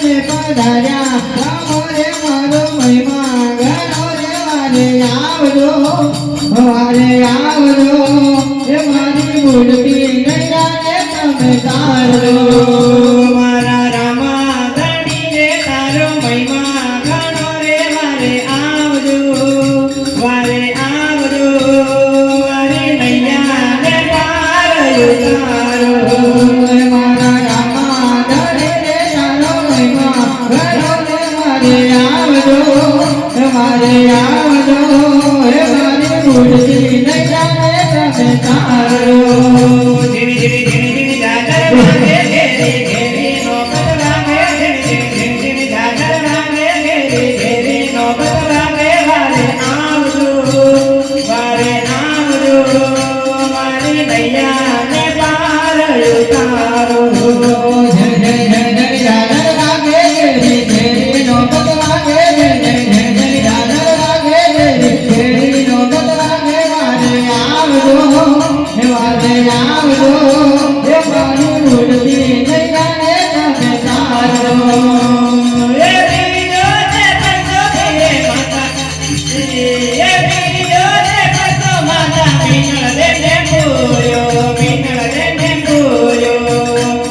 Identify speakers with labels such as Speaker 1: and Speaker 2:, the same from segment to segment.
Speaker 1: ને પધાર્યા રામો રે મારો મહિમા ઘણો રે વારે આવજો એ મારી મૂર્તિ નૈરાને તમે તારો
Speaker 2: મારા રામા ધણીને તારો મહિમા ઘણો રે વારે આવજો વારે નૈયાને પાર ઉતારો
Speaker 1: મારા રામા ધણીને તારો મહિમા ઘણો રે વારે આવજો હે મારી મૂર્તિ નૈરાને તમે તારો
Speaker 2: ધીણી ધીણી ધીણી ધીણી જાગર વાગે ઘેરી ઘેરી નોબત વાગે ધીણી ધીણી ધીણી જાગર વાગે ઘેરી ઘેરી નોબત વાગે વારે આવજો મારી નૈયાને પાર ઉતારો
Speaker 1: જય જય જય જય જાગર વાગે ઘેરી ઘેરી નોબત વાગે જય જય જય જય જાગર વાગે ઘેરી ઘેરી નોબત વાગે વારે આવજો હે મારી મૂર્તિ નૈરાને તમે તારો
Speaker 2: એ બીજો તે પતો કે માતા એ બીજો તે પતો માતા મીનળ દે પૂર્યો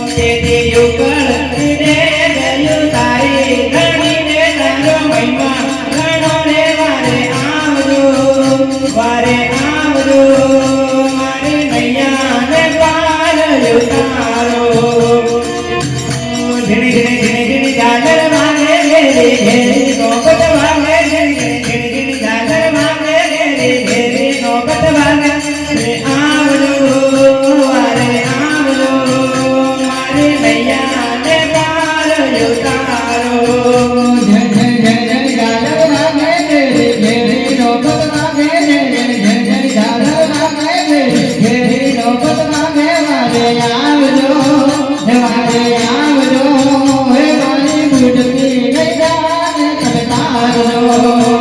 Speaker 2: તે યુગળ દે ગયું તારી ધણીને તારો મહિમા ઘણો રે વારે આવજો મારી નૈયાને પાર ઉતારો ધીણી ધીણી ધીણી ધીણી જાગર વાગે ઘેરી ઘેરી નોબત વાગે ધીણી ધીણી ધીણી જાગર વાગે ઘેરી ઘેરી નોબત વાગે આવજો મારી નૈયાને પાર ઉતારો
Speaker 1: જય જય જય જય જાગર વાગે ઘેરી ઘેરી નોબત વાગે જય જય જય જય જાગર વાગે ઘેરી ઘેરી નોબત વાગે વારે આવજો હે મારી મૂર્તિ નૈરાને તમે તારો